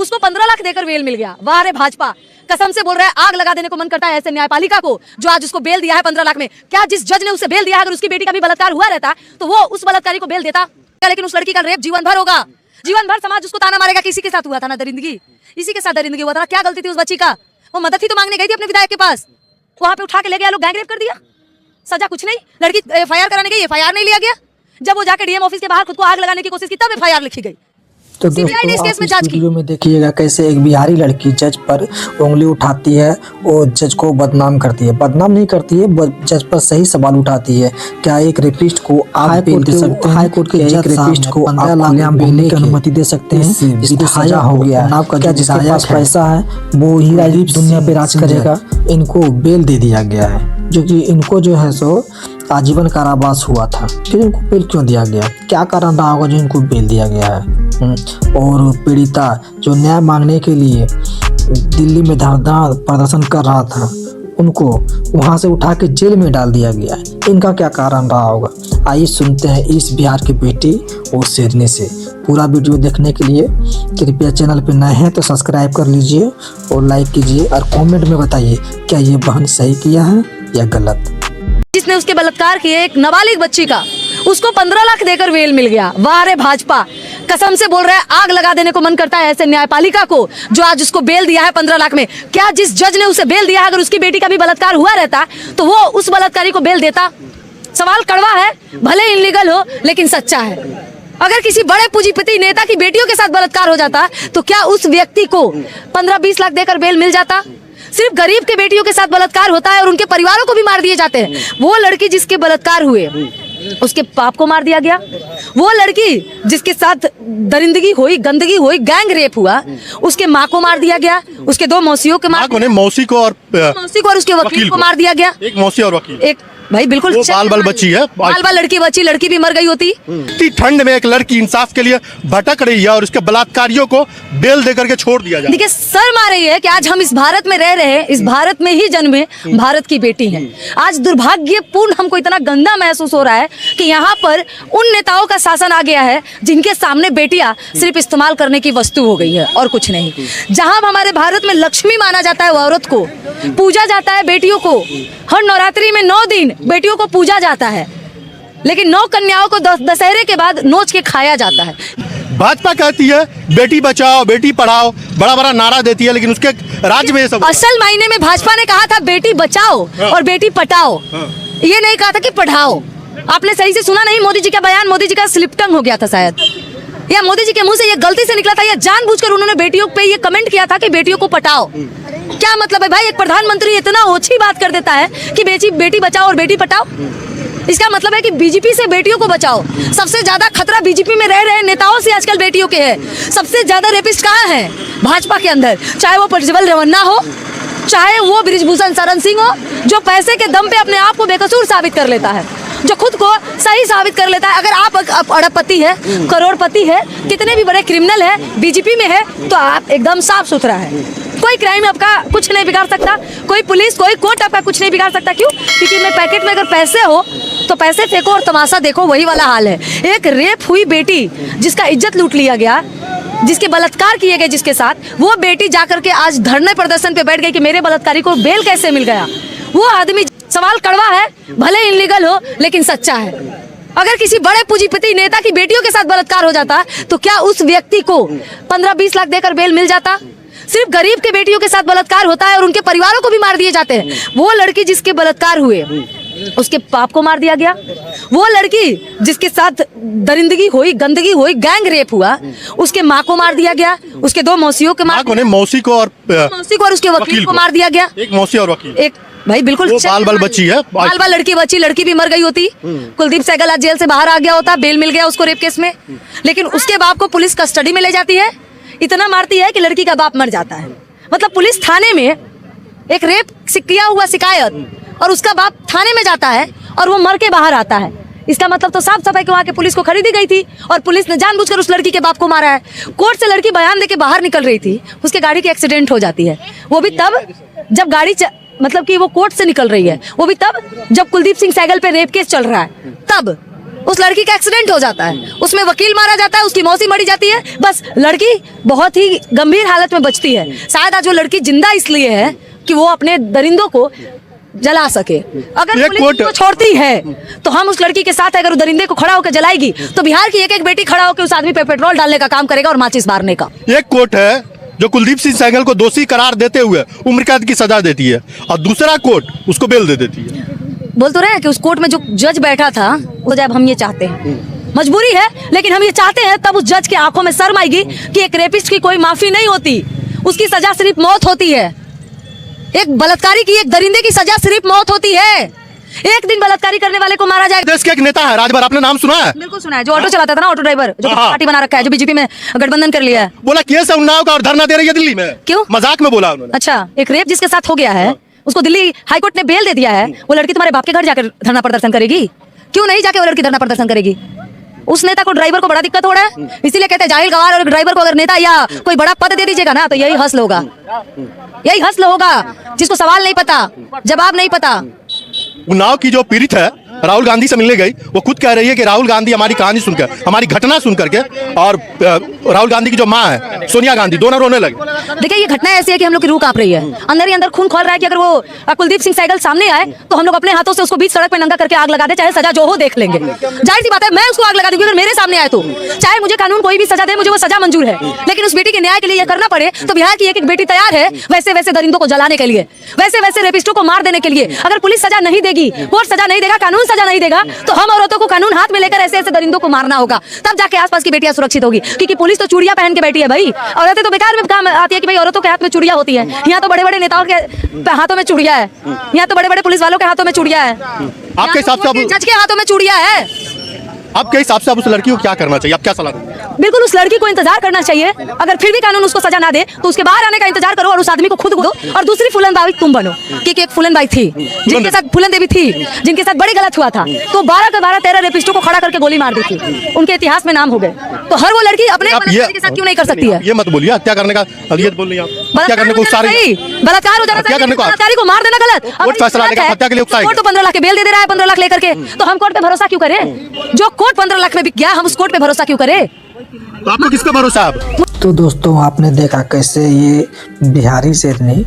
उसको 15 लाख देकर बेल मिल गया। वाह रे भाजपा, कसम से बोल रहा है, आग लगा देने को मन करता है ऐसे न्यायपालिका को जो आज उसको बेल दिया है 15 लाख में। क्या जिस जज ने उसे बेल दिया, अगर उसकी बेटी का भी बलात्कार हुआ रहता तो वो उस बलात्कारी को बेल देता? लेकिन उस लड़की का रेप जीवन भर होगा, जीवन भर समाज उसको ताना मारेगा कि इसी के साथ हुआ था ना दरिंदगी, इसी के साथ दरिंदगी हुआ था। क्या गलती थी उस बच्ची का? वो मदद ही तो मांगने गई थी अपने विधायक के पास, वहां पे उठा के ले गया, लोग गैंग रेप कर दिया, सजा कुछ नहीं। लड़की एफआईआर कराने गई, एफआईआर नहीं लिया गया। जब वो जाके डीएम ऑफिस के बाहर खुद को आग लगाने की कोशिश की तब एफआईआर लिखी गई। तो दोस्तों आप इस वीडियो में देखिएगा कैसे एक बिहारी लड़की जज पर उंगली उठाती है और जज को बदनाम करती है। बदनाम नहीं करती है, जज पर सही सवाल उठाती है। क्या एक रेपिस्ट को आप बेल दे सकते हैं? हाई कोर्ट के जज रेपिस्ट को 15 लाख बेलने की अनुमति दे सकते हैं? जिसको सजा हो गया है, क्या जिसके पास पैसा है वो ही दुनिया पे राज करेगा? इनको बेल दे दिया गया है, जो कि इनको जो है सो आजीवन कारावास हुआ था। फिर इनको बेल क्यों दिया गया? क्या कारण रहा होगा जो इनको बेल दिया गया है? और पीड़िता जो न्याय मांगने के लिए दिल्ली में धरना प्रदर्शन कर रहा था, उनको वहां से उठा के जेल में डाल दिया गया है। इनका क्या कारण रहा होगा? आइए सुनते हैं इस बिहार की बेटी और शेरनी से। पूरा वीडियो देखने के लिए कृपया चैनल पे नए हैं तो सब्सक्राइब कर लीजिए और लाइक कीजिए और कमेंट में बताइए क्या ये बहन सही किया है या गलत। जिसने उसके बलात्कार किए एक नाबालिग बच्ची का, उसको 15 लाख देकर बेल मिल गया। वाह रे भाजपा, कसम से बोल रहा है, आग लगा देने को मन करता है ऐसे न्यायपालिका को जो आज उसको बेल दिया है 15 लाख में। क्या जिस जज ने उसे बेल दिया, अगर उसकी बेटी का भी बलात्कार हुआ रहता तो वो उस बलात्कारी को बेल देता? सवाल कड़वा है, भले इनलीगल हो लेकिन सच्चा है। अगर किसी बड़े पूंजीपति नेता की बेटियों के साथ बलात्कार हो जाता तो क्या उस व्यक्ति को 15-20 लाख देकर बेल मिल जाता? सिर्फ गरीब के बेटियों के साथ बलात्कार होता है और उनके परिवारों को भी मार दिए जाते हैं। वो लड़की जिसके बलात्कार हुए उसके बाप को मार दिया गया। वो लड़की जिसके साथ दरिंदगी हुई, गंदगी हुई, गैंग रेप हुआ, उसके माँ को मार दिया गया। उसके दो मौसियों के मौसी को और उसके वकील को मार दिया गया। एक मौसी और वकील, एक भाई बिल्कुल बाल बच्ची है, बाल लड़की बच्ची, लड़की भी मर गई होती। इतनी ठंड में एक लड़की इंसाफ के लिए भटक रही है और उसके बलात्कारियों को बेल देकर के छोड़ दिया जाए। देखिए शर्म आ रही है कि आज हम इस भारत में रह रहे हैं, इस भारत में ही जन्मे भारत की बेटी हैं। आज दुर्भाग्यपूर्ण हमको इतना गंदा महसूस हो रहा है कि यहाँ पर उन नेताओं का शासन आ गया है जिनके सामने बेटियां सिर्फ इस्तेमाल करने की वस्तु हो गई है और कुछ नहीं। जहाँ हमारे भारत में लक्ष्मी माना जाता है, वो औरत को पूजा जाता है, बेटियों को हर नवरात्रि में 9 दिन बेटियों को पूजा जाता है, लेकिन 9 कन्याओं को दशहरे के बाद नोच के खाया जाता है। भाजपा कहती है बेटी बचाओ बेटी पढ़ाओ, बड़ा बड़ा नारा देती है, लेकिन उसके राज्य में ये सब असल मायने में भाजपा ने कहा था बेटी बचाओ और बेटी पटाओ, ये नहीं कहा था कि पढ़ाओ। आपने सही से सुना नहीं, मोदी जी का बयान, मोदी जी का स्लिप टंग हो गया था शायद, या मोदी जी के मुंह से ये गलती से निकला था, या जानबूझकर उन्होंने बेटियों पे ये कमेंट किया था कि बेटियों को पटाओ। क्या मतलब है भाई? एक प्रधानमंत्री इतना ओछी बात कर देता है कि बेटी बचाओ और बेटी पटाओ। इसका मतलब है कि बीजेपी से बेटियों को बचाओ। सबसे ज्यादा खतरा बीजेपी में रह रहे नेताओं से आजकल बेटियों के है। सबसे ज्यादा रेपिस्ट कहाँ है? भाजपा के अंदर, चाहे वो प्रज्वल रेवन्ना हो, चाहे वो बृजभूषण शरण सिंह हो, जो पैसे के दम पे अपने आप को बेकसूर साबित कर लेता है, जो खुद को सही साबित कर लेता है। अगर आप अरबपति है, करोड़पति है, कितने भी बड़े क्रिमिनल है, बीजेपी में है, तो आप एकदम साफ सुथरा है। कोई क्राइम आपका कुछ नहीं बिगाड़ सकता, कोई पुलिस, कोई कोर्ट आपका कुछ नहीं बिगाड़ सकता। क्यों? क्योंकि मैं पैकेट में अगर पैसे हो तो पैसे फेंको और तमाशा देखो, वही वाला हाल है। एक रेप हुई बेटी जिसका इज्जत लूट लिया गया, जिसके बलात्कार किए गए जिसके साथ, वो बेटी जाकर के आज धरने प्रदर्शन पे बैठ गई कि मेरे बलात्कारी को बेल कैसे मिल गया। वो आदमी, सवाल कड़वा है, भले इनलीगल हो लेकिन सच्चा है। अगर किसी बड़े पूंजीपति नेता की बेटियों के साथ बलात्कार हो जाता तो क्या उस व्यक्ति को 15-20 लाख देकर बेल मिल जाता? सिर्फ गरीब के बेटियों के साथ बलात्कार होता है और उनके परिवारों को भी मार दिए जाते हैं। वो लड़की जिसके बलात्कार हुए उसके बाप को मार दिया गया। वो लड़की जिसके साथ दरिंदगी हुई, गंदगी हुई, गैंग रेप हुआ, उसके माँ को मार दिया गया। उसके दो मौसियों के मौसी को और उसके वकील को मार दिया गया। एक मौसी और वकील, एक भाई बिल्कुल बाल बच्ची है, बाल लड़की बच्ची, लड़की भी मर गई होती। कुलदीप सहगल आज जेल से बाहर आ गया होता, बेल मिल गया उसको रेप केस में, लेकिन उसके बाप को पुलिस कस्टडी में ले जाती है, इतना मारती है कि लड़की का बाप मर जाता है। मतलब पुलिस थाने में एक रेप किया हुआ शिकायत और उसका बाप थाने में जाता है और वो मर के बाहर आता है। इसका मतलब तो साफ साफ है कि वहाँ के पुलिस को खरीदी गई थी और पुलिस ने जानबूझकर उस लड़की के बाप को मारा है। कोर्ट से लड़की बयान देके बाहर निकल रही थी, उसके गाड़ी की एक्सीडेंट हो जाती है, वो भी तब जब गाड़ी मतलब कि वो कोर्ट से निकल रही है, वो भी तब जब कुलदीप सिंह सहगल पे रेप केस चल रहा है, तब उस लड़की का एक्सीडेंट हो जाता है, उसमें वकील मारा जाता है, उसकी मौसी मरी जाती है, बस लड़की बहुत ही गंभीर हालत में बचती है। शायद आज वो लड़की जिंदा इसलिए है कि वो अपने दरिंदों को जला सके। अगर पुलिस उसको छोड़ती है तो हम उस लड़की के साथ, अगर वो दरिंदे को खड़ा होकर जलाएगी तो बिहार की एक एक बेटी खड़ा होकर उस आदमी पे पेट्रोल डालने का काम करेगा और माचिस मारने का। एक कोर्ट है जो कुलदीप सिंह सेंगर को दोषी करार देते हुए उम्र कैद की सजा देती है और दूसरा कोर्ट उसको बेल दे देती है। बोल तो रहे हैं कि उस कोर्ट में जो जज बैठा था वो जब हम ये चाहते हैं, मजबूरी है लेकिन हम ये चाहते हैं, तब उस जज की आंखों में शर्म आएगी कि एक रेपिस्ट की कोई माफी नहीं होती, उसकी सजा सिर्फ मौत होती है। एक बलात्कारी की, एक दरिंदे की सजा सिर्फ मौत होती है। एक दिन बलात्कारी करने वाले को मारा जाएगा। देश के एक नेता है राजभर, आपने नाम सुना है? बिल्कुल सुना है, जो ऑटो चलाता था ना, ऑटो ड्राइवर, जो पार्टी बना रखा है, जो बीजेपी में गठबंधन कर लिया है। बोला केस है उन्नाव का और धरना दे रही है दिल्ली में। क्यों? मजाक में बोला उन्होंने। अच्छा, एक रेप जिसके साथ हो गया है उसको दिल्ली हाईकोर्ट ने बेल दे दिया है, वो लड़की तुम्हारे बाप के घर जाकर धरना प्रदर्शन करेगी? क्यों नहीं जाके वो लड़की धरना प्रदर्शन करेगी? उस नेता को, ड्राइवर को बड़ा दिक्कत हो रहा है, इसीलिए कहते हैं जाहिल गवार। और ड्राइवर को अगर नेता या कोई बड़ा पद दे दीजिएगा ना तो यही हसल होगा, यही हसल होगा, जिसको सवाल नहीं पता, जवाब नहीं पता। उन्नाव की जो पीड़ित है राहुल गांधी से मिलने गई, वो खुद कह रही है कि राहुल गांधी हमारी कहानी सुनकर, हमारी घटना सुनकर के, और राहुल गांधी की जो माँ है सोनिया गांधी, दोनों रोने लगे। देखिए ये घटना ऐसी है कि हम लोग की रूह कांप रही है, अंदर ही अंदर खून खोल रहा है कि अगर वो कुलदीप सिंह सहगल सामने आए तो हम लोग अपने हाथों से उसको बीच सड़क पे नंगा करके आग लगा दे, चाहे सजा जो हो देख लेंगे। जाहिर सी बात है मैं उसको आग लगा दूंगी अगर मेरे सामने आए तो, चाहे मुझे कानून कोई भी सजा दे, मुझे वो सजा मंजूर है। लेकिन उस बेटी के न्याय के लिए ये करना पड़े तो बिहार की एक एक बेटी तैयार है वैसे वैसे दरिंदों को जलाने के लिए, वैसे वैसे रेपिस्टों को मार देने के लिए। अगर पुलिस सजा नहीं देगी, कोर्ट सजा नहीं देगा, कानून सजा नहीं देगा, तो हम औरतों को कानून हाथ में लेकर ऐसे ऐसे दरिंदों को मारना होगा, तब जाके आसपास की बेटियां सुरक्षित होगी। क्योंकि पुलिस तो चूड़ियां पहन के बैठी है भाई, औरतें तो बेकार में काम आती है कि भाई औरतों के हाथ में चूड़ियां होती है। यहाँ तो बड़े बड़े नेताओं के हाथों में चूड़ियां है, यहाँ तो बड़े बड़े पुलिस वालों के हाथों में चूड़ियां है, आपके हिसाब से जज के हाथों में चूड़ियां है। आपके हिसाब से अब उस लड़की को क्या करना चाहिए, आप क्या सलाह देंगे? बिल्कुल उस लड़की को इंतजार करना चाहिए, अगर फिर भी कानून उसको सजा ना दे तो उसके बाहर आने का इंतजार करो और उस आदमी को खुद दो। और दूसरी फूलन बाई तुम बनो, क्योंकि एक फूलन बाई थी जिनके साथ, फूलन देवी थी जिनके साथ बड़ी गलत हुआ था, तो 12 के 12 13 रेपिस्टों को खड़ा करके गोली मार दी थी, उनके इतिहास में नाम हो गए। तो हर वो लड़की अपने के साथ क्यों नहीं कर सकती है? ये मत बोलिए हत्या करने का, ये बोल रही है हत्या करने को सारी बलात्कार हो जाना चाहिए, बलात्कारी को मार देना गलत। कोर्ट फैसला देगा, हत्या के लिए उकसाएगा। कोर्ट तो 15 लाख के बेल दे रहा है, 15 लाख लेकर के, तो हम कोर्ट पे भरोसा क्यों करें? जो कोर्ट 15 लाख में बिक गया, हम उस कोर्ट पे भरोसा क्यों करें? तो आपको किस पे भरोसा है? तो दोस्तों आपने देखा कैसे ये बिहारी शेरनी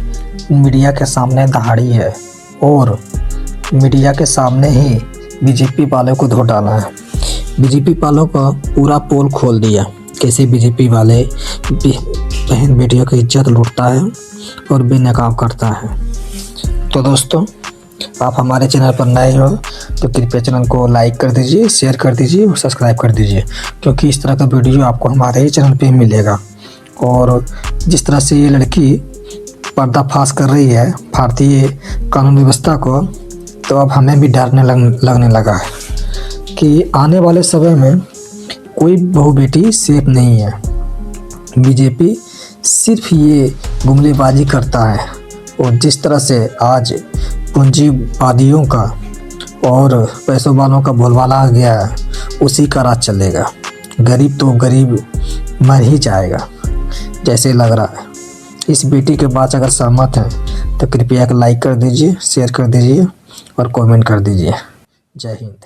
मीडिया के सामने दहाड़ी है और मीडिया के सामने ही बीजेपी वालों को धो डाला है। बीजेपी वालों का पूरा पोल खोल दिया, कैसे बीजेपी वाले बहन बेटियों की इज्जत लूटता है और बेनकाब करता है। तो दोस्तों आप हमारे चैनल पर नए हो तो कृपया चैनल को लाइक कर दीजिए, शेयर कर दीजिए और सब्सक्राइब कर दीजिए, क्योंकि इस तरह का वीडियो आपको हमारे ही चैनल पे मिलेगा। और जिस तरह से ये लड़की पर्दाफाश कर रही है भारतीय कानून व्यवस्था को, तो अब हमें भी डरने लगने लगा है कि आने वाले समय में कोई बहू बेटी सेफ नहीं है। बीजेपी सिर्फ ये गुमलेबाजी करता है और जिस तरह से आज पूंजीवादियों का और पैसों वालों का बोलबाला आ गया है, उसी का राज चलेगा। गरीब तो गरीब मर ही जाएगा जैसे लग रहा है। इस बेटी के बाद अगर सहमत हैं तो कृपया एक लाइक कर दीजिए, शेयर कर दीजिए और कमेंट कर दीजिए। जय हिंद।